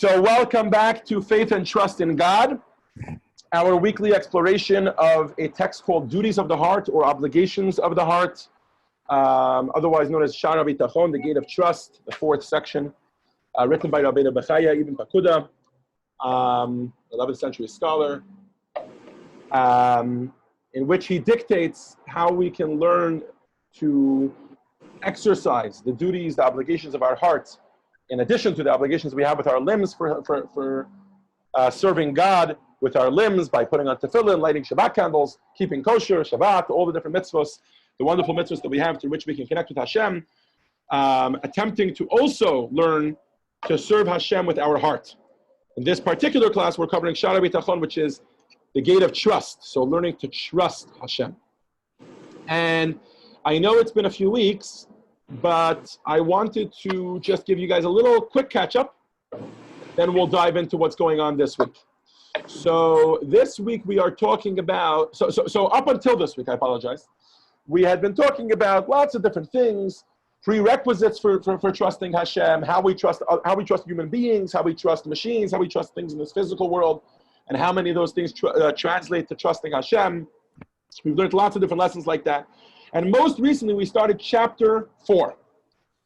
So welcome back to Faith and Trust in God, our weekly exploration of a text called Duties of the Heart or Obligations of the Heart, otherwise known as Shara Bitachon, the Gate of Trust, the fourth section, written by Rabbi Bachya Ibn Paquda, 11th century scholar, in which he dictates how we can learn to exercise the duties, the obligations of our hearts, in addition to the obligations we have with our limbs for serving God with our limbs by putting on tefillin, lighting Shabbat candles, keeping kosher, Shabbat, all the different mitzvahs, the wonderful mitzvahs that we have through which we can connect with Hashem, attempting to also learn to serve Hashem with our heart. In this particular class, we're covering Shara Bitachon, which is the gate of trust, so learning to trust Hashem. And I know it's been a few weeks, but I wanted to just give you guys a little quick catch-up, then we'll dive into what's going on this week. So this week we are talking about, so up until this week, I apologize, we had been talking about lots of different things, prerequisites for trusting Hashem, how we trust human beings, how we trust machines, how we trust things in this physical world, and how many of those things translate to trusting Hashem. We've learned lots of different lessons like that. And most recently, we started chapter 4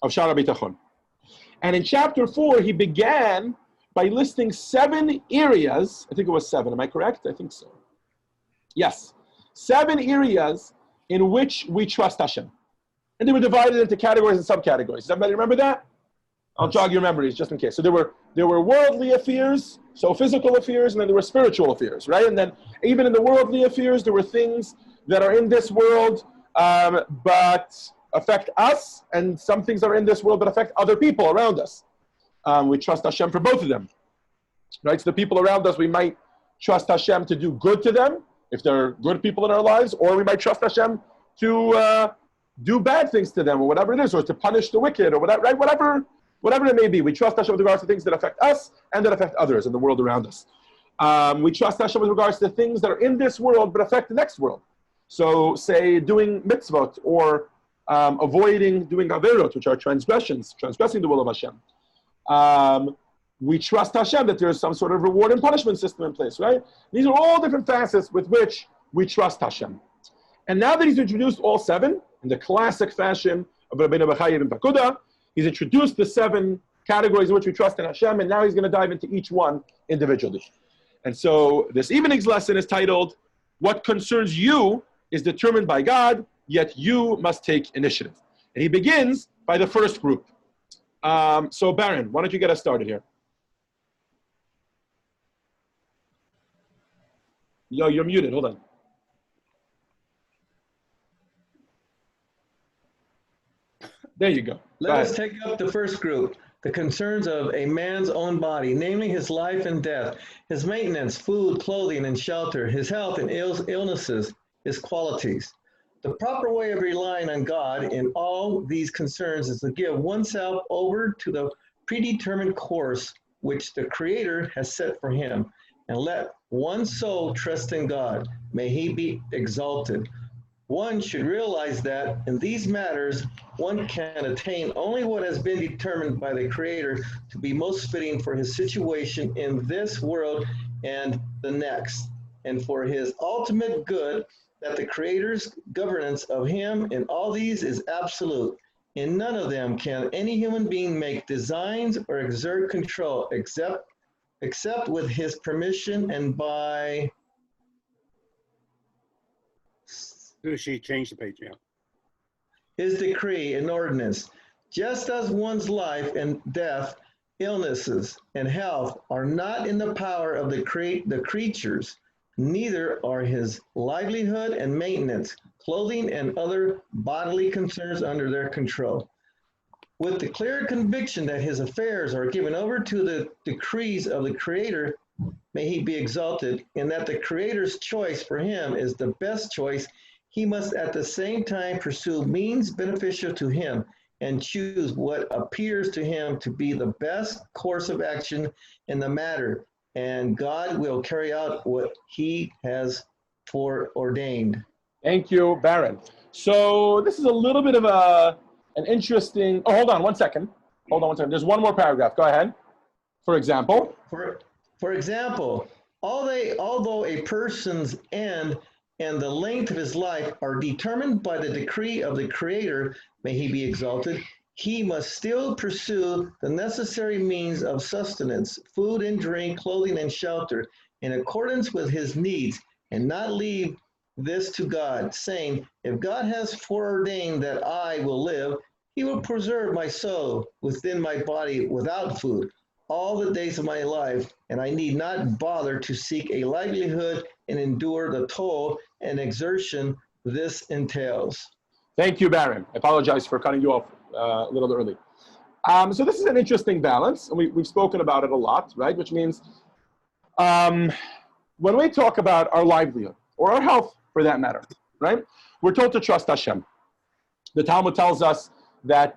of Shara Bitachon. And in chapter 4, he began by listing 7 areas. I think it was 7. Am I correct? I think so. Yes. 7 areas in which we trust Hashem. And they were divided into categories and subcategories. Does everybody remember that? I'll jog your memories just in case. So there were worldly affairs, so physical affairs, and then there were spiritual affairs, right? And then even in the worldly affairs, there were things that are in this world but affect us, and some things are in this world that affect other people around us. We trust Hashem for both of them, right? So the people around us, we might trust Hashem to do good to them, if they're good people in our lives, or we might trust Hashem to do bad things to them, or whatever it is, or to punish the wicked, or whatever, right? Whatever it may be. We trust Hashem with regards to things that affect us and that affect others in the world around us. We trust Hashem with regards to things that are in this world but affect the next world. So, say, doing mitzvot, or avoiding doing averot, which are transgressions, transgressing the will of Hashem. We trust Hashem that there's some sort of reward and punishment system in place, right? These are all different facets with which we trust Hashem. And now that he's introduced all 7, in the classic fashion of Rabbi Bachya Ibn Paquda, he's introduced the 7 categories in which we trust in Hashem, and now he's going to dive into each one individually. And so this evening's lesson is titled, What Concerns You is Determined by God, Yet You Must Take Initiative. And he begins by the first group. So Baron, why don't you get us started here? Yo, you're muted, hold on. There you go. Let us take up the first group, the concerns of a man's own body, namely his life and death, his maintenance, food, clothing, and shelter, his health and illnesses, his qualities. The proper way of relying on God in all these concerns is to give oneself over to the predetermined course which the Creator has set for him, and let one's soul trust in God. May he be exalted. One should realize that in these matters, one can attain only what has been determined by the Creator to be most fitting for his situation in this world and the next, and for his ultimate good, that the Creator's governance of him in all these is absolute. In none of them can any human being make designs or exert control except with his permission and by... She changed the page, yeah. His decree and ordinance. Just as one's life and death, illnesses and health are not in the power of the creatures, neither are his livelihood and maintenance, clothing, and other bodily concerns under their control. With the clear conviction that his affairs are given over to the decrees of the Creator, may he be exalted, and that the Creator's choice for him is the best choice, he must at the same time pursue means beneficial to him and choose what appears to him to be the best course of action in the matter, and God will carry out what he has foreordained. Thank you, Baron. So this is a little bit of an interesting, hold on one second. There's one more paragraph, go ahead. For example? For example, although a person's end and the length of his life are determined by the decree of the Creator, may he be exalted, he must still pursue the necessary means of sustenance, food and drink, clothing and shelter, in accordance with his needs, and not leave this to God, saying, if God has foreordained that I will live, he will preserve my soul within my body without food all the days of my life, and I need not bother to seek a livelihood and endure the toil and exertion this entails. Thank you, Baron. I apologize for cutting you off a little early. So this is an interesting balance, and we've spoken about it a lot, right? Which means when we talk about our livelihood, or our health for that matter, right? We're told to trust Hashem. The Talmud tells us that,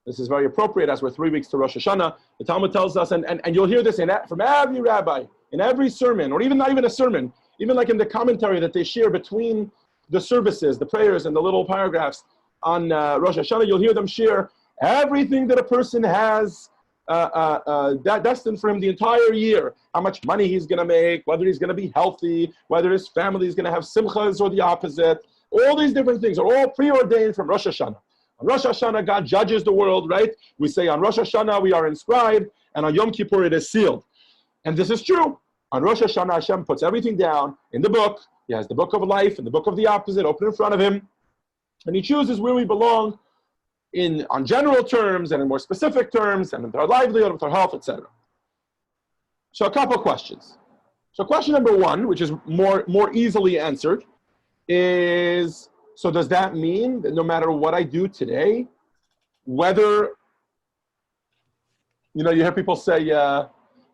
this is very appropriate as we're 3 weeks to Rosh Hashanah, the Talmud tells us, and you'll hear this from every rabbi, in every sermon, or even not even a sermon, even like in the commentary that they share between the services, the prayers, and the little paragraphs on Rosh Hashanah, you'll hear them share everything that a person has destined for him the entire year, how much money he's going to make, whether he's going to be healthy, whether his family is going to have simchas or the opposite. All these different things are all preordained from Rosh Hashanah. On Rosh Hashanah, God judges the world, right? We say on Rosh Hashanah we are inscribed, and on Yom Kippur it is sealed. And this is true. On Rosh Hashanah, Hashem puts everything down in the book. He has the book of life and the book of the opposite open in front of him. And he chooses where we belong on general terms and in more specific terms, and with our livelihood, with our health, etc. So a couple questions. So question number one, which is more easily answered, is, so does that mean that no matter what I do today, whether, you hear people say,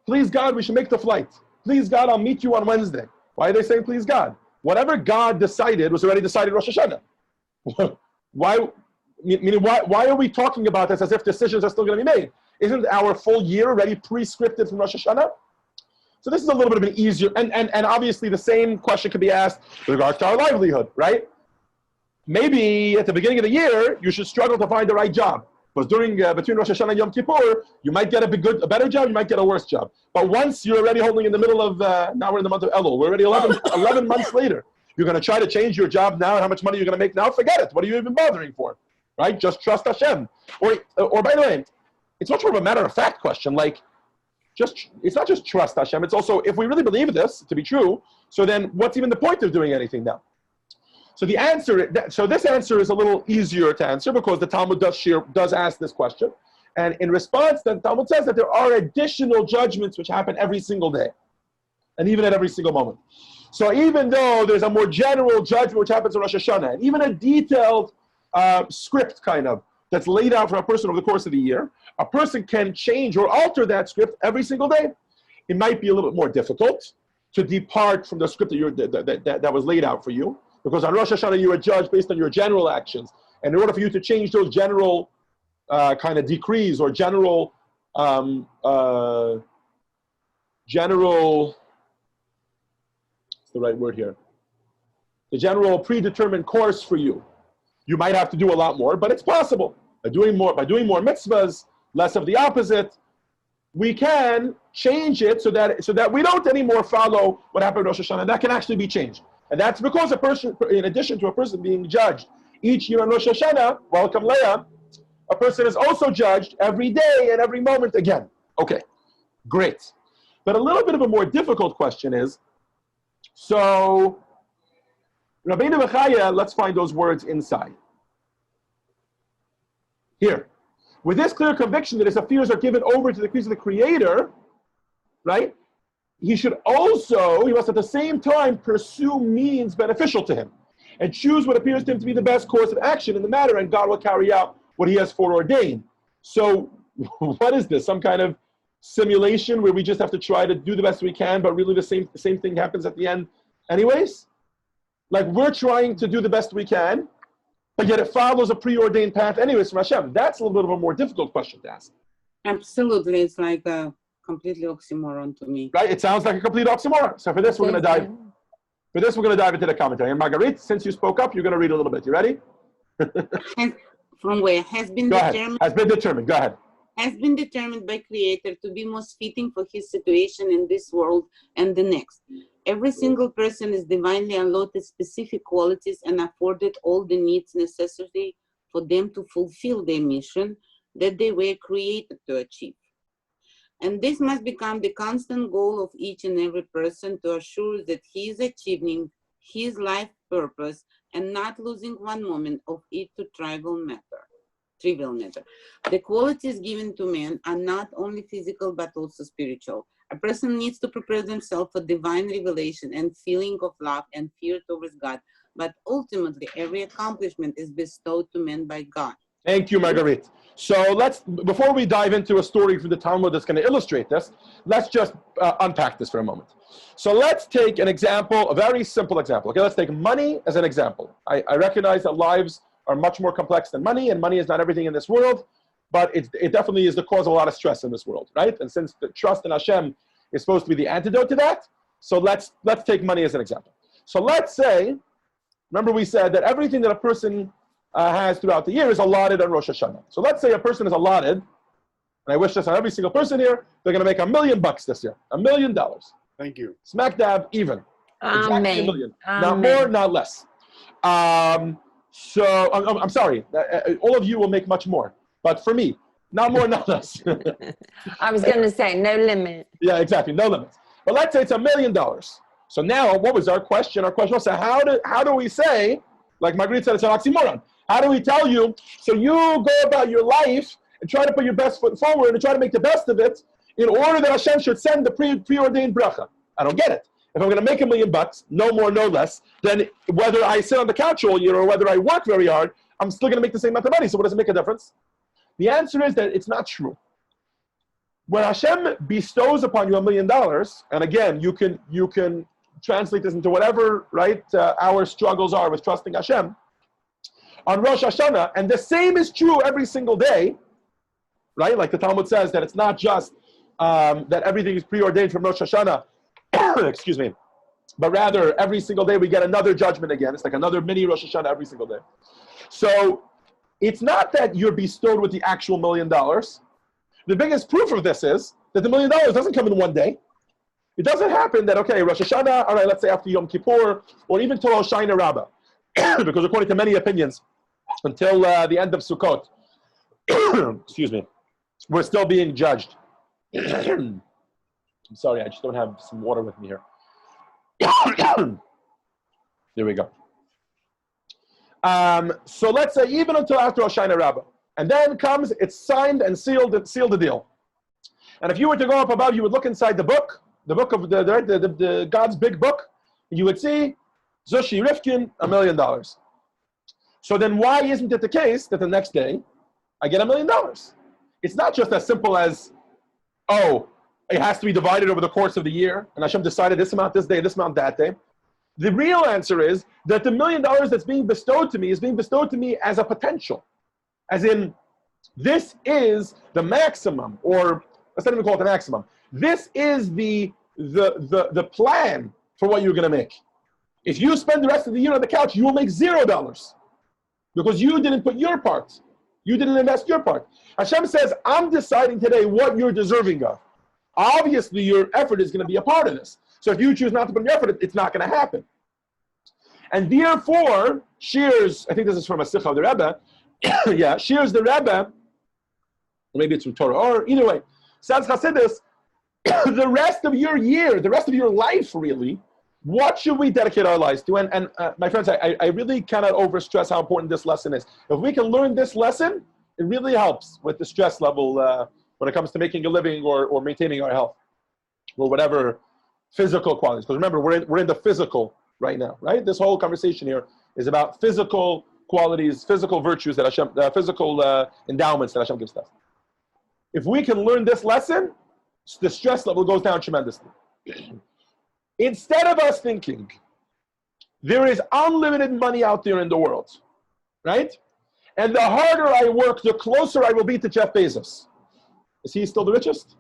please God, we should make the flight. Please God, I'll meet you on Wednesday. Why are they saying please God? Whatever God decided was already decided Rosh Hashanah. Why are we talking about this as if decisions are still going to be made? Isn't our full year already pre-scripted from Rosh Hashanah? So this is a little bit of an easier, and obviously the same question could be asked with regards to our livelihood, right? Maybe at the beginning of the year, you should struggle to find the right job. Because between Rosh Hashanah and Yom Kippur, you might get a better job, you might get a worse job. But once you're already holding in the middle of, now we're in the month of Elul, we're already 11 months later. You're going to try to change your job now and how much money you're going to make now? Forget it. What are you even bothering for? Right? Just trust Hashem. Or by the way, it's much more of a matter of fact question. Like, it's not just trust Hashem. It's also, if we really believe this to be true, so then what's even the point of doing anything now? So this answer is a little easier to answer because the Talmud does ask this question. And in response, the Talmud says that there are additional judgments which happen every single day. And even at every single moment. So even though there's a more general judgment which happens on Rosh Hashanah, and even a detailed script kind of, that's laid out for a person over the course of the year, a person can change or alter that script every single day. It might be a little bit more difficult to depart from the script that was laid out for you, because on Rosh Hashanah you are judged based on your general actions. And in order for you to change those general kind of decrees or general, what's the right word here? The general predetermined course for you. You might have to do a lot more, but it's possible. By doing more mitzvahs, less of the opposite, we can change it so that we don't anymore follow what happened in Rosh Hashanah. That can actually be changed. And that's because a person, in addition to a person being judged each year on Rosh Hashanah, welcome Leah, a person is also judged every day and every moment again. Okay, great. But a little bit of a more difficult question is, so Rabbi Bachya, let's find those words inside. Here. With this clear conviction that his affairs are given over to the decrees of the Creator, right? He must at the same time pursue means beneficial to him and choose what appears to him to be the best course of action in the matter, and God will carry out what he has foreordained. So what is this? Some kind of simulation where we just have to try to do the best we can, but really the same thing happens at the end anyways? Like, we're trying to do the best we can, but yet it follows a preordained path anyways from Hashem. That's a little bit of a more difficult question to ask. Absolutely. It's like a completely oxymoron to me. Right? It sounds like a complete oxymoron. So for this, we're going to dive into the commentary. And Marguerite, since you spoke up, you're going to read a little bit. You ready? From where? Has been determined. Go ahead. Has been determined. Go ahead. has been determined by Creator to be most fitting for his situation in this world and the next. Every single person is divinely allotted specific qualities and afforded all the needs necessary for them to fulfill their mission that they were created to achieve. And this must become the constant goal of each and every person, to assure that he is achieving his life purpose and not losing one moment of it to trivial matter. The qualities given to man are not only physical but also spiritual. A person needs to prepare themselves for divine revelation and feeling of love and fear towards God, but ultimately every accomplishment is bestowed to men by God. Thank you, Marguerite. So before we dive into a story from the Talmud that's going to illustrate this, let's just unpack this for a moment. So let's take an example, a very simple example. Okay, let's take money as an example. I recognize that lives are much more complex than money, and money is not everything in this world, but it definitely is the cause of a lot of stress in this world, right? And since the trust in Hashem is supposed to be the antidote to that, so let's take money as an example. So let's say, remember we said that everything that a person has throughout the year is allotted on Rosh Hashanah. So let's say a person is allotted, and I wish this on every single person here, they're going to make $1 million this year, $1 million. Thank you. Smack dab even. Amen. Exactly $1 million. Amen. Not more, not less. So I'm sorry, all of you will make much more, but for me, not more, not less. I was going to say no limit. Yeah, exactly, no limits. But let's say it's $1 million. So now, what was our question? Our question was, how do we say, like Marguerite said, it's an oxymoron. How do we tell you? So you go about your life and try to put your best foot forward and try to make the best of it in order that Hashem should send the preordained bracha. I don't get it. If I'm going to make $1 million, no more, no less, then whether I sit on the couch all year or whether I work very hard, I'm still going to make the same amount of money. So what does it make a difference? The answer is that it's not true. When Hashem bestows upon you $1 million, and again, you can translate this into whatever, right, our struggles are with trusting Hashem, on Rosh Hashanah, and the same is true every single day, right? Like the Talmud says that it's not just that everything is preordained from Rosh Hashanah, excuse me, but rather every single day we get another judgment again. It's like another mini Rosh Hashanah every single day. So it's not that you're bestowed with the actual $1 million. The biggest proof of this is that the $1 million doesn't come in one day. It doesn't happen that, okay, Rosh Hashanah, all right, let's say after Yom Kippur, or even till Hoshayna Rabbah, because according to many opinions, until the end of Sukkot, excuse me, we're still being judged. I'm sorry, I just don't have some water with me here. There we go. So let's say even until after Hoshayna Rabbah, and then comes, it's signed and sealed the deal. And if you were to go up above, you would look inside the book of the God's big book, and you would see Zushi Rifkin, $1 million. So then why isn't it the case that the next day I get $1 million? It's not just as simple as, oh, it has to be divided over the course of the year, and Hashem decided this amount this day, this amount that day. The real answer is that the $1 million that's being bestowed to me is being bestowed to me as a potential. As in, this is the maximum, or let's not even call it the maximum. This is the plan for what you're going to make. If you spend the rest of the year on the couch, you will make $0 because you didn't put your part. You didn't invest your part. Hashem says, I'm deciding today what you're deserving of. Obviously, your effort is going to be a part of this. So if you choose not to put your effort, it's not going to happen. And therefore, Shears, I think this is from a Sikha of the Rebbe, yeah, Shears the Rebbe, or maybe it's from Torah, or either way, says Hasidus, the rest of your year, the rest of your life really, what should we dedicate our lives to? And my friends, I really cannot overstress how important this lesson is. If we can learn this lesson, it really helps with the stress level when it comes to making a living or maintaining our health or whatever physical qualities. Because remember, we're in the physical right now, right? This whole conversation here is about physical qualities, physical virtues that Hashem, physical endowments that Hashem gives us. If we can learn this lesson, the stress level goes down tremendously. Instead of us thinking, there is unlimited money out there in the world, right? And the harder I work, the closer I will be to Jeff Bezos. Is he still the richest?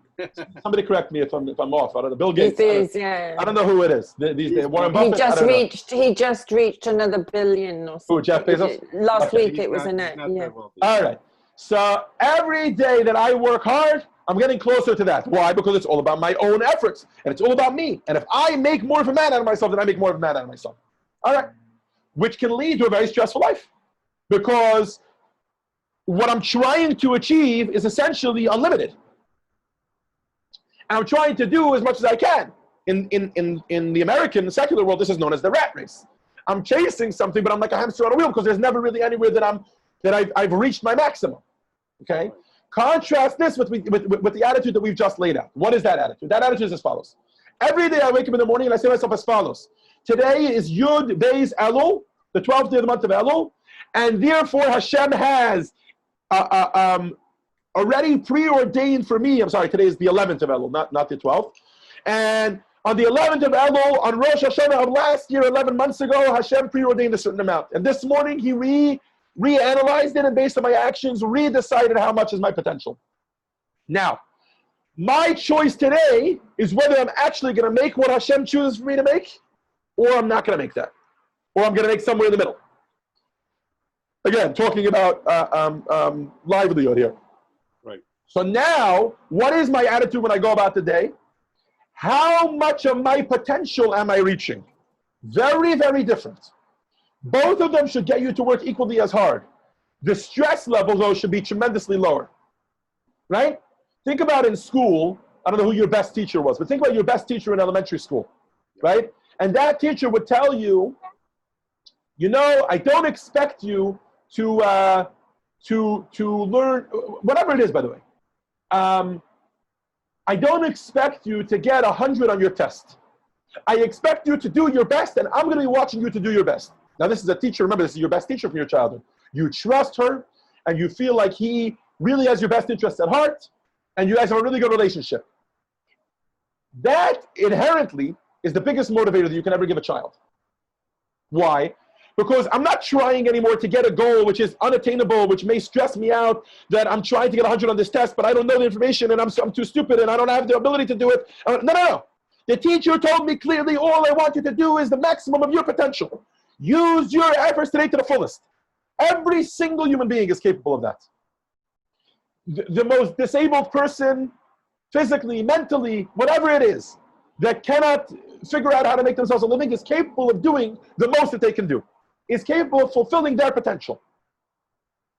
Somebody correct me if I'm off. I don't know. Bill Gates. I don't know who it is. Warren Buffett. He just reached another billion or something. Who, Jeff Bezos? Last week it was announced. Yeah. All right. So every day that I work hard, I'm getting closer to that. Why? Because it's all about my own efforts, and it's all about me. And if I make more of a man out of myself, then I make more of a man out of myself. All right, which can lead to a very stressful life, because what I'm trying to achieve is essentially unlimited. And I'm trying to do as much as I can. In the American secular world, this is known as the rat race. I'm chasing something, but I'm like a hamster on a wheel, because there's never really anywhere that I've reached my maximum. Okay? Contrast this with the attitude that we've just laid out. What is that attitude? That attitude is as follows. Every day I wake up in the morning and I say to myself as follows. Today is Yud Beis Elul, the 12th day of the month of Elul, and therefore Hashem has already preordained for me. I'm sorry, today is the 11th of Elul, not the 12th. And on the 11th of Elul, on Rosh Hashanah of last year, 11 months ago, Hashem preordained a certain amount. And this morning he reanalyzed it, and based on my actions, redecided how much is my potential. Now, my choice today is whether I'm actually going to make what Hashem chooses for me to make, or I'm not going to make that, or I'm going to make somewhere in the middle. Again, talking about livelihood here. Right. So now, what is my attitude when I go about the day? How much of my potential am I reaching? Very, very different. Both of them should get you to work equally as hard. The stress level, though, should be tremendously lower. Right? Think about in school, I don't know who your best teacher was, but think about your best teacher in elementary school. Right? And that teacher would tell you, you know, I don't expect you to learn, whatever it is, by the way. I don't expect you to get 100 on your test. I expect you to do your best, and I'm going to be watching you to do your best. Now, this is a teacher. Remember, this is your best teacher from your childhood. You trust her, and you feel like he really has your best interests at heart, and you guys have a really good relationship. That inherently is the biggest motivator that you can ever give a child. Why? Because I'm not trying anymore to get a goal which is unattainable, which may stress me out, that I'm trying to get 100 on this test, but I don't know the information, and I'm too stupid, and I don't have the ability to do it. No. The teacher told me clearly, all I want you to do is the maximum of your potential. Use your efforts today to the fullest. Every single human being is capable of that. The most disabled person, physically, mentally, whatever it is, that cannot figure out how to make themselves a living is capable of doing the most that they can do. Is capable of fulfilling their potential.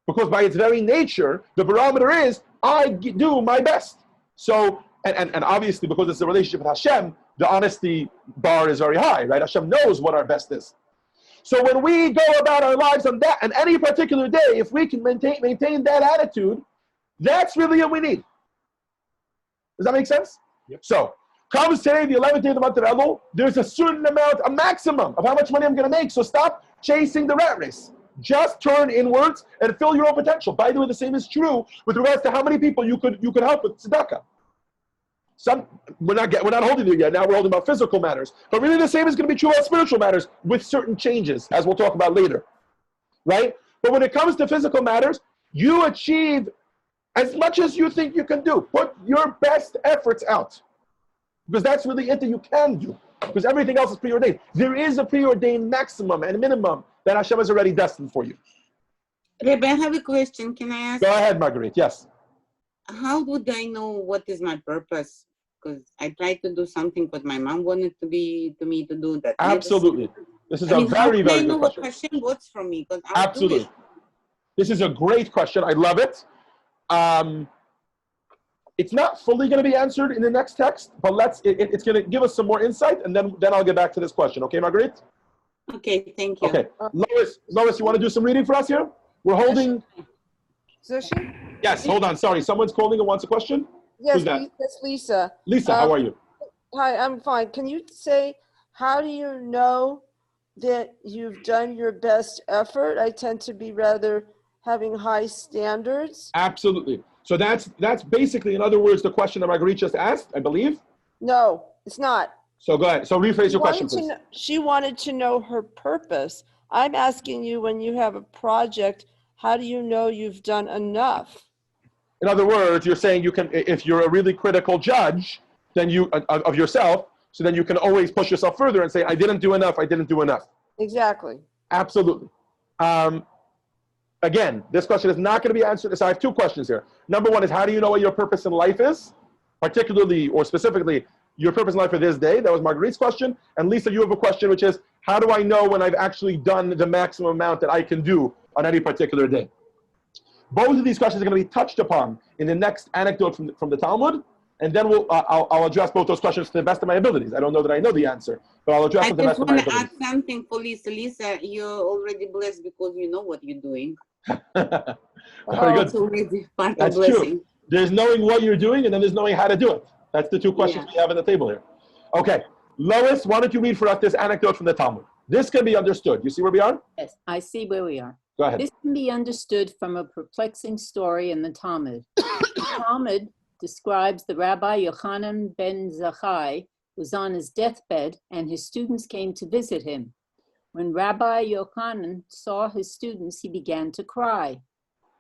Because by its very nature, the barometer is, I do my best. So, and obviously because it's a relationship with Hashem, the honesty bar is very high, right? Hashem knows what our best is. So when we go about our lives on that, on any particular day, if we can maintain that attitude, that's really what we need. Does that make sense? Yep. So, comes today, the 11th day of the month of Elul, there's a certain amount, a maximum of how much money I'm going to make. So stop chasing the rat race. Just turn inwards and fill your own potential. By the way, the same is true with regards to how many people you could help with tzedakah. We're not holding it yet. Now we're holding about physical matters. But really the same is going to be true about spiritual matters with certain changes, as we'll talk about later. Right? But when it comes to physical matters, you achieve as much as you think you can do. Put your best efforts out. Because that's really it that you can do. Because everything else is preordained. There is a preordained maximum and minimum that Hashem has already destined for you. Rabbi, I have a question. Can I ask? Go ahead, Marguerite. Yes. How would I know what is my purpose? Because I tried to do something what my mom wanted me to do. That absolutely. This is a very, very good question. How do I know what Hashem wants from me? Absolutely. This is a great question. I love it. It's not fully going to be answered in the next text, but it's going to give us some more insight, and then I'll get back to this question. Okay, Marguerite? Okay, thank you. Okay. Lois, you want to do some reading for us here? We're holding... Zoshi? Yes, hold on. Sorry, someone's calling and wants a question? Yes, Who's that? that's Lisa. Lisa, how are you? Hi, I'm fine. Can you say, how do you know that you've done your best effort? I tend to be rather having high standards. Absolutely. So that's basically, in other words, the question that Marguerite just asked, I believe? No, it's not. So go ahead. So rephrase your question, please. She wanted to know her purpose. I'm asking you, when you have a project, how do you know you've done enough? In other words, you're saying you can, if you're a really critical judge, then of yourself, so then you can always push yourself further and say, I didn't do enough, I didn't do enough. Exactly. Absolutely. again, this question is not going to be answered. So I have two questions here. Number one is, how do you know what your purpose in life is? Particularly or specifically, your purpose in life for this day. That was Marguerite's question. And Lisa, you have a question, which is, how do I know when I've actually done the maximum amount that I can do on any particular day? Both of these questions are going to be touched upon in the next anecdote from the Talmud. And then I'll address both those questions to the best of my abilities. I don't know that I know the answer, but I'll address I them to the just best of my want to abilities. add something for Lisa. Lisa, you're already blessed because you know what you're doing. Very good. It's already part That's of blessing. true. There's knowing what you're doing, and then there's knowing how to do it. That's the two questions Yeah. we have on the table here. Okay, Lois, why don't you read for us this anecdote from the Talmud? This can be understood. You see where we are? Yes, I see where we are. Go ahead. This can be understood from a perplexing story in the Talmud. The Talmud describes the Rabbi Yochanan ben Zakkai was on his deathbed and his students came to visit him. When Rabbi Yochanan saw his students, he began to cry.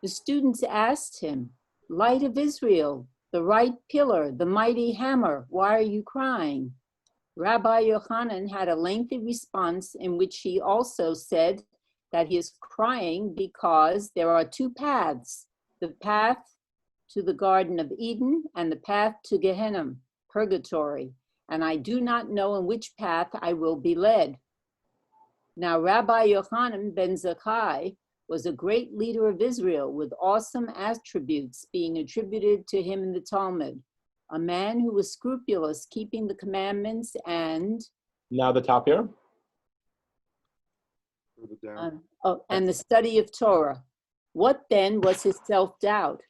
The students asked him, "Light of Israel, the right pillar, the mighty hammer, why are you crying?" Rabbi Yochanan had a lengthy response in which he also said that he is crying because there are two paths, the path to the Garden of Eden and the path to Gehenna, purgatory, and I do not know in which path I will be led. Now, Rabbi Yochanan ben Zakkai was a great leader of Israel with awesome attributes being attributed to him in the Talmud, a man who was scrupulous, keeping the commandments and Now the top here. Further down. and the study of Torah. What then was his self-doubt?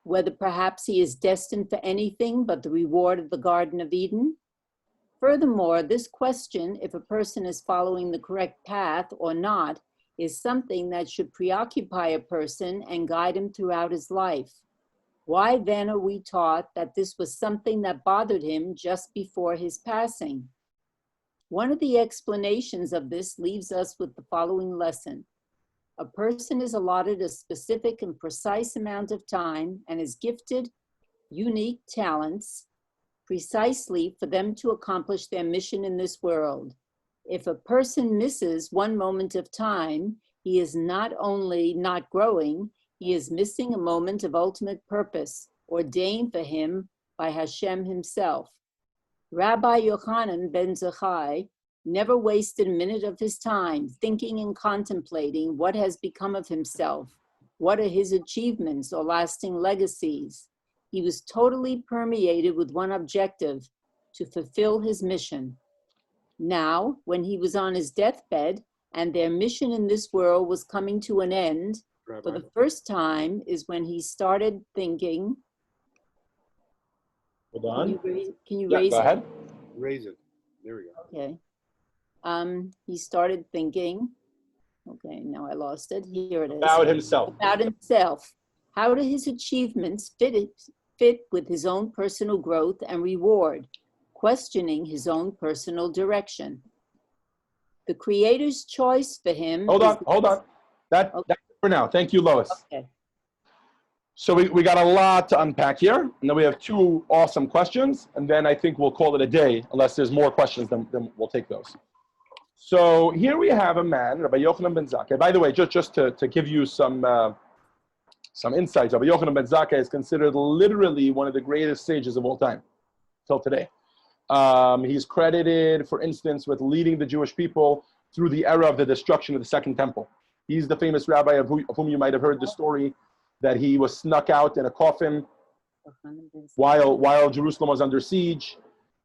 Whether perhaps he is destined for anything but the reward of the Garden of Eden? Furthermore, this question, if a person is following the correct path or not, is something that should preoccupy a person and guide him throughout his life. Why then are we taught that this was something that bothered him just before his passing? One of the explanations of this leaves us with the following lesson. A person is allotted a specific and precise amount of time and is gifted unique talents precisely for them to accomplish their mission in this world. If a person misses one moment of time, he is not only not growing, he is missing a moment of ultimate purpose ordained for him by Hashem himself. Rabbi Yochanan ben Zakkai never wasted a minute of his time thinking and contemplating what has become of himself, what are his achievements or lasting legacies. He was totally permeated with one objective, to fulfill his mission. Now, when he was on his deathbed and their mission in this world was coming to an end, for the first time is when he started thinking. Hold on. Can you Yeah, raise go it? ahead. Raise it. There we go. Okay. He started thinking, okay, now I lost it. Here it is. About himself. About himself. How do his achievements fit with his own personal growth and reward, questioning his own personal direction? The Creator's choice for him. Hold on. That's for now. Thank you, Lois. Okay. So we got a lot to unpack here, and then we have two awesome questions, and then I think we'll call it a day. Unless there's more questions, then we'll take those. So here we have a man, Rabbi Yochanan ben Zakkai. By the way, just to give you some insights, Rabbi Yochanan ben Zakkai is considered literally one of the greatest sages of all time, till today. He's credited, for instance, with leading the Jewish people through the era of the destruction of the Second Temple. He's the famous rabbi of whom you might have heard the story, that he was snuck out in a coffin while Jerusalem was under siege,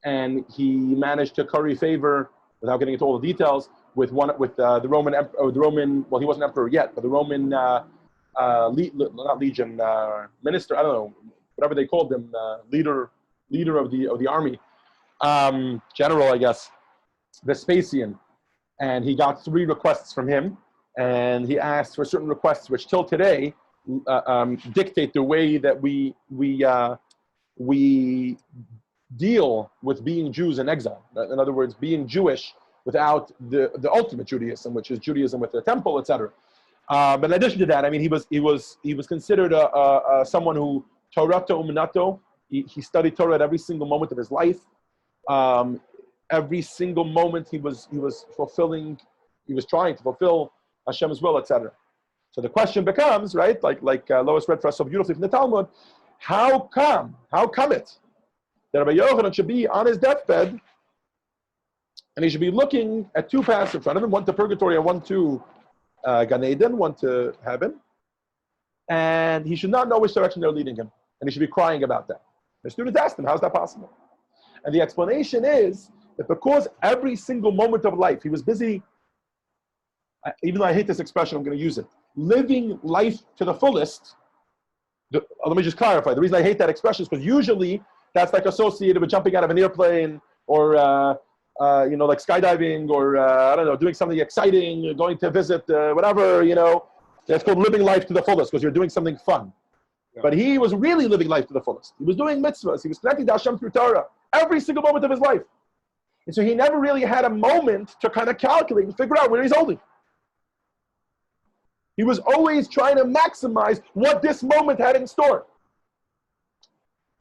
and he managed to curry favor, without getting into all the details, with the Roman well, he wasn't emperor yet, but the Roman minister, I don't know, whatever they called him, leader of the army, general, I guess, Vespasian, and he got 3 requests from him, and he asked for certain requests which till today dictate the way that we deal with being Jews in exile. In other words, being Jewish without the ultimate Judaism, which is Judaism with the temple, etc. But in addition to that, I mean, he was considered someone who Torah umnato. He studied Torah at every single moment of his life. Every single moment he was trying to fulfill Hashem's will, etc. So the question becomes, right, like Lois read for us so beautifully from the Talmud, how come it that Rabbi Yochanan should be on his deathbed and he should be looking at two paths in front of him, one to purgatory and one to Gan Eden, one to heaven, and he should not know which direction they're leading him, and he should be crying about that. The students asked him, how's that possible? And the explanation is that because every single moment of life, he was busy, even though I hate this expression, I'm going to use it, living life to the fullest. Let me just clarify. The reason I hate that expression is because usually that's like associated with jumping out of an airplane or, like skydiving or, I don't know, doing something exciting, going to visit, whatever, That's called living life to the fullest because you're doing something fun. Yeah. But he was really living life to the fullest. He was doing mitzvahs. He was connecting to Hashem through Torah every single moment of his life. And so he never really had a moment to kind of calculate and figure out where he's holding. He was always trying to maximize what this moment had in store.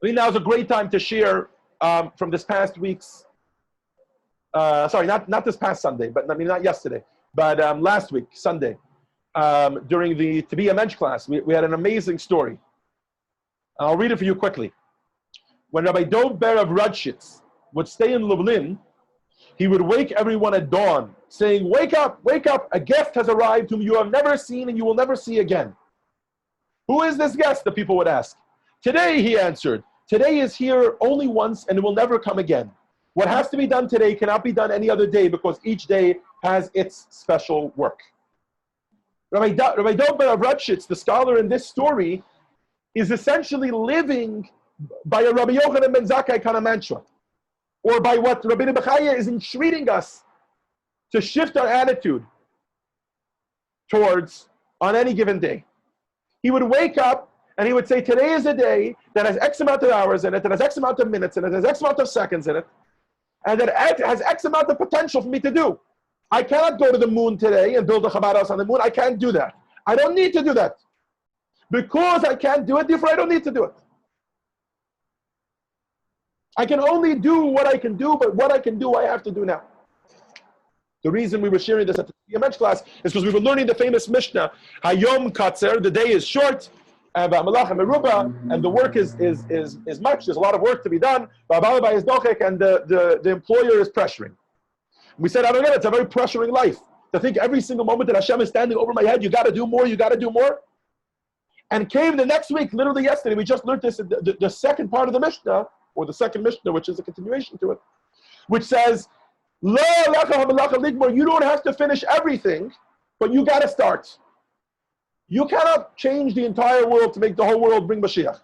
I think now's a great time to share from this past week's, not this past Sunday, but not yesterday, but last week, Sunday, during the To Be a Mensch class, we had an amazing story. I'll read it for you quickly. When Rabbi Dov Ber of Rudshitz would stay in Lublin, he would wake everyone at dawn, saying, wake up, a guest has arrived whom you have never seen and you will never see again. Who is this guest? The people would ask. Today, he answered, today is here only once and it will never come again. What has to be done today cannot be done any other day because each day has its special work. Rabbi Dov Ber of Rudshitz, the scholar in this story, is essentially living by a Rabbi Yochanan ben Zakkai kind of mantra, or by what Rabbi Bachya is entreating us to shift our attitude towards on any given day. He would wake up and he would say, today is a day that has X amount of hours in it, that has X amount of minutes in it, that has X amount of seconds in it, and that has X amount of potential for me to do. I cannot go to the moon today and build a Chabad house on the moon. I can't do that. I don't need to do that. Because I can't do it, therefore I don't need to do it. I can only do what I can do, but what I can do, I have to do now. The reason we were sharing this at the Mensch class is because we were learning the famous Mishnah, Hayom Katzer, the day is short, and the work is much. There's a lot of work to be done, and the employer is pressuring. We said, I don't know, it's a very pressuring life. To think every single moment that Hashem is standing over my head, you got to do more, you got to do more. And came the next week, literally yesterday, we just learned this, the second part of the Mishnah, or the second Mishnah, which is a continuation to it, which says, you don't have to finish everything, but you got to start. You cannot change the entire world to make the whole world bring Mashiach.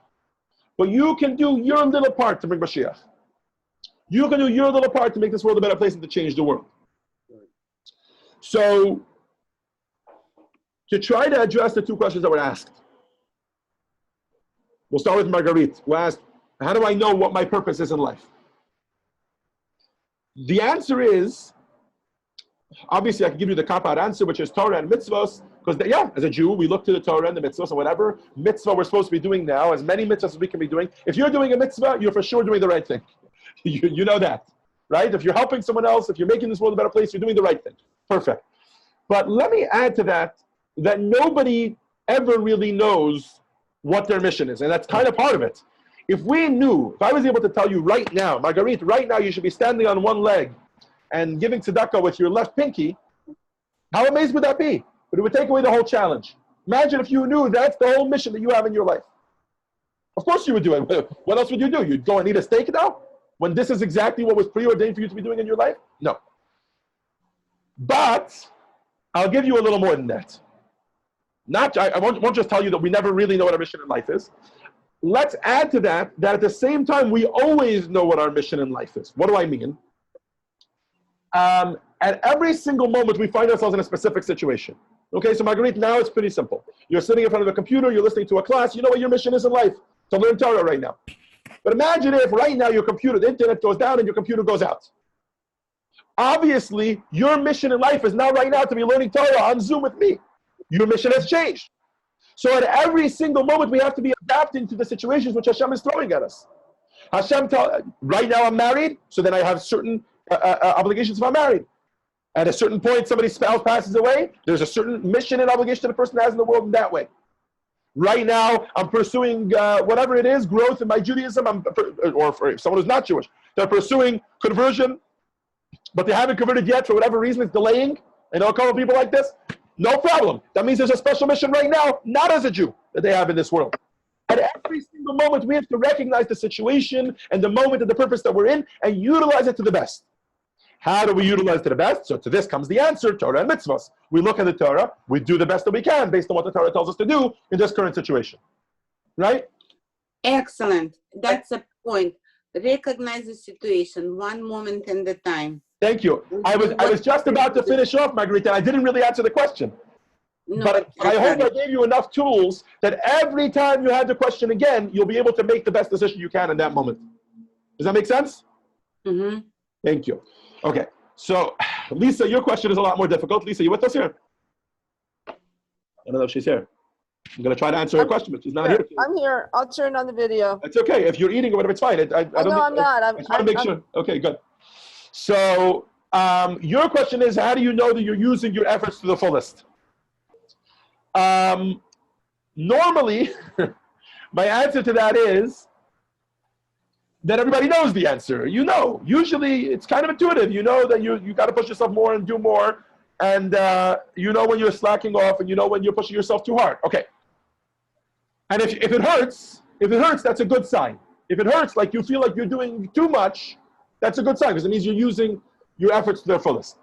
But you can do your little part to bring Mashiach. You can do your little part to make this world a better place and to change the world. So, to try to address the two questions that were asked, we'll start with Marguerite, who asked, how do I know what my purpose is in life? The answer is, obviously I can give you the cop-out answer, which is Torah and mitzvahs, because as a Jew, we look to the Torah and the mitzvahs, and whatever mitzvah we're supposed to be doing now, as many mitzvahs as we can be doing. If you're doing a mitzvah, you're for sure doing the right thing. You know that, right? If you're helping someone else, if you're making this world a better place, you're doing the right thing. Perfect. But let me add to that nobody ever really knows what their mission is, and that's kind of part of it. If I was able to tell you right now, Marguerite, right now you should be standing on one leg and giving tzedakah with your left pinky, how amazed would that be? But it would take away the whole challenge. Imagine if you knew that's the whole mission that you have in your life. Of course you would do it. What else would you do? You'd go and eat a steak now? When this is exactly what was preordained for you to be doing in your life? No. But I'll give you a little more than that. I won't just tell you that we never really know what our mission in life is. Let's add to that at the same time, we always know what our mission in life is. What do I mean? At every single moment, we find ourselves in a specific situation. Okay, so Marguerite, now it's pretty simple. You're sitting in front of a computer, you're listening to a class, you know what your mission is in life, to learn Torah right now. But imagine if right now your computer, the internet goes down and your computer goes out. Obviously, your mission in life is now right now to be learning Torah on Zoom with me. Your mission has changed. So at every single moment, we have to be adapting to the situations which Hashem is throwing at us. Right now I'm married, so then I have certain obligations if I'm married. At a certain point, somebody's spouse passes away. There's a certain mission and obligation that the person has in the world in that way. Right now, I'm pursuing whatever it is, growth in my Judaism, or for someone who's not Jewish, they're pursuing conversion, but they haven't converted yet for whatever reason, it's delaying. I know a couple of people like this. No problem. That means there's a special mission right now, not as a Jew, that they have in this world. At every single moment, we have to recognize the situation and the moment and the purpose that we're in and utilize it to the best. How do we utilize it to the best? So to this comes the answer, Torah and mitzvahs. We look at the Torah, we do the best that we can based on what the Torah tells us to do in this current situation. Right? Excellent. That's a point. Recognize the situation one moment at a time. Thank you. I was just about to finish off, Margarita. I didn't really answer the question. No, but I hope I gave you enough tools that every time you had the question again, you'll be able to make the best decision you can in that moment. Does that make sense? Mm-hmm. Thank you. Okay, so Lisa, your question is a lot more difficult. Lisa, you with us here? I don't know if she's here. I'm going to try to answer her question, but she's not here. I'm here. I'll turn on the video. It's okay. If you're eating or whatever, it's fine. I don't No, I'm not. I just want to make sure. Okay, good. So your question is, how do you know that you're using your efforts to the fullest? Normally, my answer to that is that everybody knows the answer. You know, usually it's kind of intuitive. You know that you got to push yourself more and do more. And you know when you're slacking off, and you know when you're pushing yourself too hard. Okay. And if it hurts, that's a good sign. If it hurts, like you feel like you're doing too much, that's a good sign, because it means you're using your efforts to their fullest.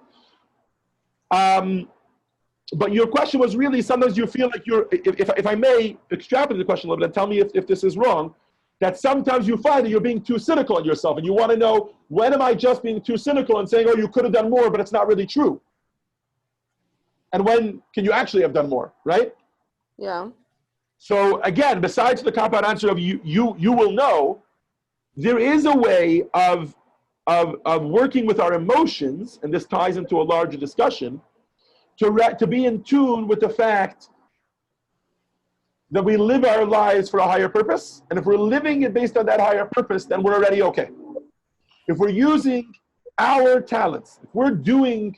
But your question was really, sometimes you feel like you're, if I may extrapolate the question a little bit and tell me if this is wrong, that sometimes you find that you're being too cynical on yourself, and you want to know, when am I just being too cynical and saying, oh, you could have done more, but it's not really true? And when can you actually have done more, right? Yeah. So again, besides the cop-out answer of you will know, there is a way of working with our emotions, and this ties into a larger discussion, to be in tune with the fact that we live our lives for a higher purpose. And if we're living it based on that higher purpose, then we're already okay. If we're using our talents, if we're doing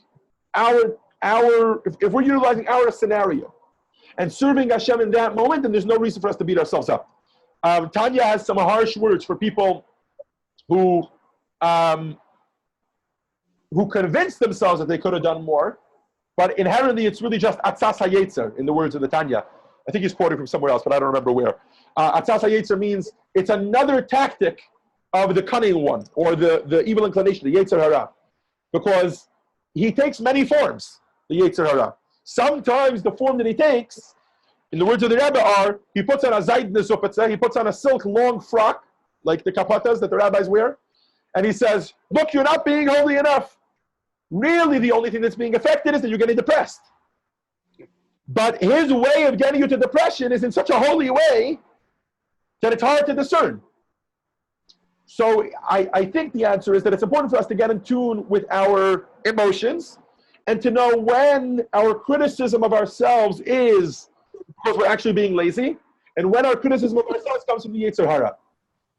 if we're utilizing our scenario and serving Hashem in that moment, then there's no reason for us to beat ourselves up. Tanya has some harsh words for people who convince themselves that they could have done more, but inherently it's really just atzas hayetzer, in the words of the Tanya. I think he's quoted from somewhere else, but I don't remember where. Atzas hayetzer means it's another tactic of the cunning one, or the evil inclination, the yetzer hara, because he takes many forms, the yetzer hara. Sometimes the form that he takes, in the words of the Rebbe, are he puts on a zayd, he puts on a silk long frock, like the kapatas that the rabbis wear, and he says, look, you're not being holy enough. Really, the only thing that's being affected is that you're getting depressed. But his way of getting you to depression is in such a holy way that it's hard to discern. So I think the answer is that it's important for us to get in tune with our emotions and to know when our criticism of ourselves is because we're actually being lazy, and when our criticism of ourselves comes from the Yetzer Hara.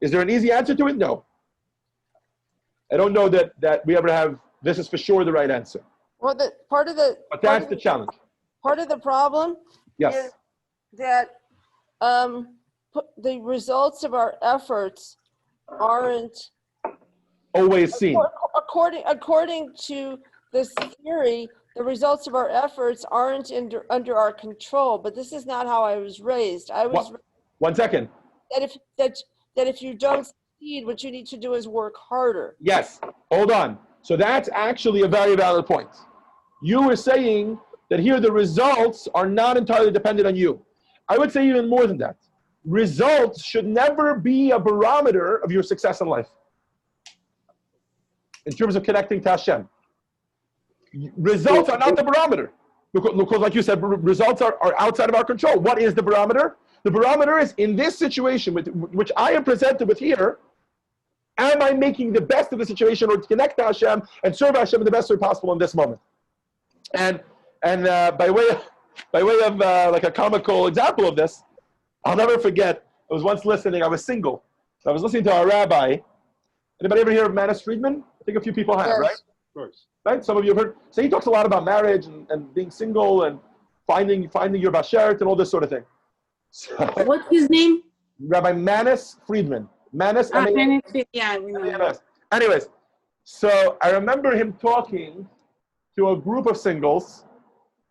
Is there an easy answer to it? No. I don't know that we ever have, this is for sure the right answer. Well, But that's the challenge. Part of the problem Yes. is that the results of our efforts aren't Always seen. according to this theory. The results of our efforts aren't under our control. But this is not how I was raised. I was raised 1 second. that if you don't succeed, what you need to do is work harder. Yes. Hold on. So that's actually a very valid point. You were saying that here the results are not entirely dependent on you. I would say even more than that. Results should never be a barometer of your success in life in terms of connecting to Hashem. Results are not the barometer. Because like you said, results are outside of our control. What is the barometer? The barometer is, in this situation which I am presented with here, am I making the best of the situation or to connect to Hashem and serve Hashem in the best way possible in this moment? And by way of like a comical example of this, I'll never forget, I was once listening, I was single. I was listening to a rabbi. Anybody ever hear of Manis Friedman? I think a few people have, Yes. right? Of course. right? Some of you have heard. So he talks a lot about marriage and being single and finding your bashert and all this sort of thing. So, What's his name? Rabbi Manis Friedman. Manis, Benefit. Yeah, we know. M-A-N-S. Anyways, so I remember him talking to a group of singles,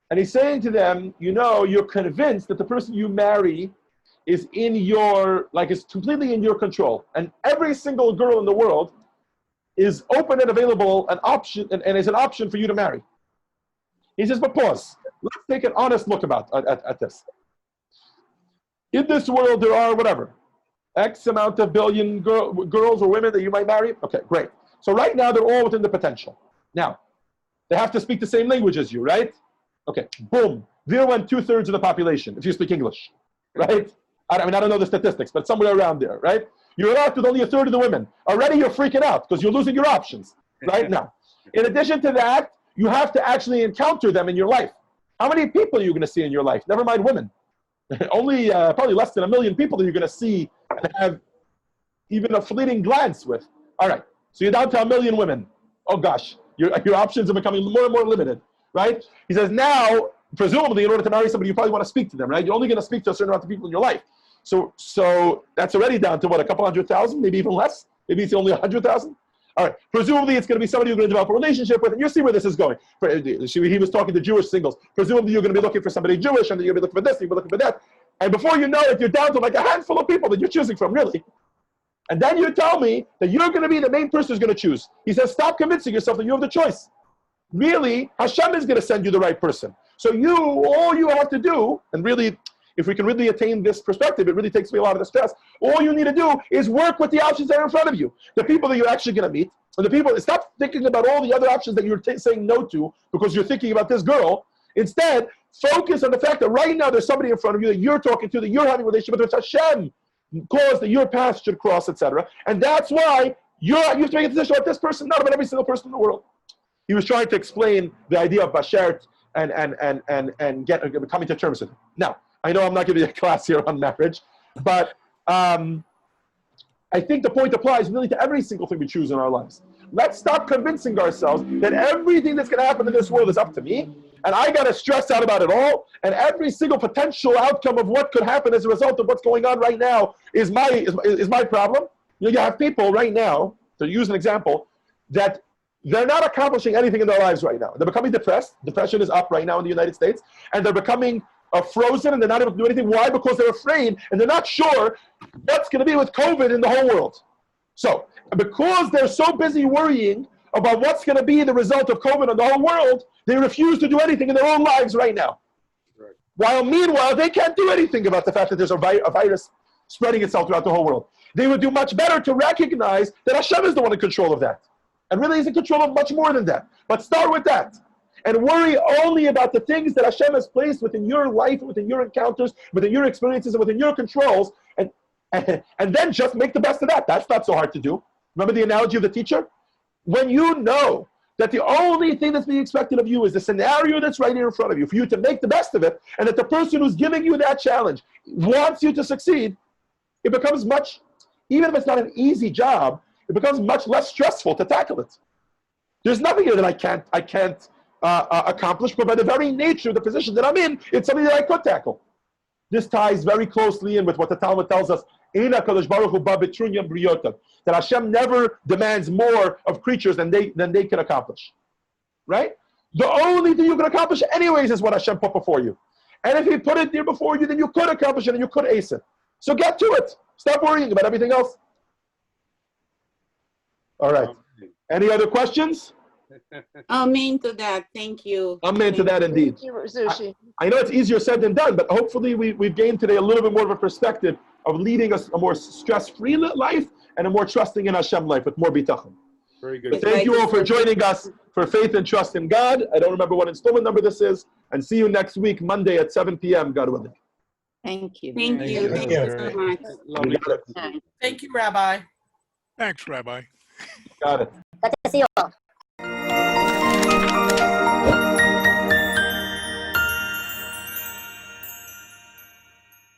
and he's saying to them, you know, you're convinced that the person you marry is in your, like, is completely in your control. And every single girl in the world is open and available, an option, and is an option for you to marry. He says, but pause. Let's take an honest look at this. In this world, there are whatever, X amount of billion girls or women that you might marry. Okay, great. So right now, they're all within the potential. Now, they have to speak the same language as you, right? Okay, boom. 0 and 2/3 of the population, if you speak English, right? I mean, I don't know the statistics, but somewhere around there, right? You're allowed with only 1/3 of the women. Already you're freaking out because you're losing your options right now. In addition to that, you have to actually encounter them in your life. How many people are you going to see in your life? Never mind women. Only probably less than 1 million people that you're going to see and have even a fleeting glance with. All right, so you're down to 1 million women. Oh gosh, your options are becoming more and more limited, right? He says now, presumably in order to marry somebody, you probably want to speak to them, right? You're only going to speak to a certain amount of people in your life. So that's already down to what, a couple 100,000, maybe even less? Maybe it's only 100,000? All right, presumably it's going to be somebody you're going to develop a relationship with, and you'll see where this is going. He was talking to Jewish singles. Presumably you're going to be looking for somebody Jewish, and then you're going to be looking for this, you're going to be looking for that. And before you know it, you're down to like a handful of people that you're choosing from, really. And then you tell me that you're going to be the main person who's going to choose. He says, stop convincing yourself that you have the choice. Really, Hashem is going to send you the right person. So all you have to do, and really, if we can really attain this perspective, it really takes away a lot of the stress. All you need to do is work with the options that are in front of you. The people that you're actually going to meet, and the people, stop thinking about all the other options that you're saying no to because you're thinking about this girl. Instead, focus on the fact that right now there's somebody in front of you that you're talking to, that you're having a relationship with, which Hashem caused that your path should cross, etc. And that's why you have to make a decision about this person, not about every single person in the world. He was trying to explain the idea of bashert and coming to terms with it. Now, I know I'm not giving you a class here on marriage, but I think the point applies really to every single thing we choose in our lives. Let's stop convincing ourselves that everything that's going to happen in this world is up to me, and I got to stress out about it all, and every single potential outcome of what could happen as a result of what's going on right now is my problem. You know, you have people right now, to use an example, that they're not accomplishing anything in their lives right now. They're becoming depressed. Depression is up right now in the United States, and they're becoming frozen, and they're not able to do anything. Why? Because they're afraid, and they're not sure what's going to be with COVID in the whole world. So, because they're so busy worrying about what's going to be the result of COVID in the whole world, they refuse to do anything in their own lives right now. Right. While meanwhile, they can't do anything about the fact that there's a virus spreading itself throughout the whole world. They would do much better to recognize that Hashem is the one in control of that. And really is in control of much more than that. But start with that. And worry only about the things that Hashem has placed within your life, within your encounters, within your experiences, and within your controls, and then just make the best of that. That's not so hard to do. Remember the analogy of the teacher? When you know that the only thing that's being expected of you is the scenario that's right here in front of you, for you to make the best of it, and that the person who's giving you that challenge wants you to succeed, it becomes much, even if it's not an easy job, it becomes much less stressful to tackle it. There's nothing here that I can't accomplish, but by the very nature of the position that I'm in, it's something that I could tackle. This ties very closely in with what the Talmud tells us, that Hashem never demands more of creatures than they can accomplish. Right? The only thing you can accomplish anyways is what Hashem put before you. And if He put it there before you, then you could accomplish it and you could ace it. So get to it. Stop worrying about everything else. All right. Any other questions? Amen to that. Thank you. Amen to that indeed. Thank you, Zushi. I know it's easier said than done, but hopefully we've gained today a little bit more of a perspective of leading a more stress-free life and a more trusting in Hashem life with more bitachon. Very good. Thank you all for joining us for Faith and Trust in God. I don't remember what installment number this is. And see you next week, Monday at 7 p.m., God willing. Thank you. Thank you. Thank you so much. Lovely. Thank you, Rabbi. Thanks, Rabbi. Got it. Good to see you all.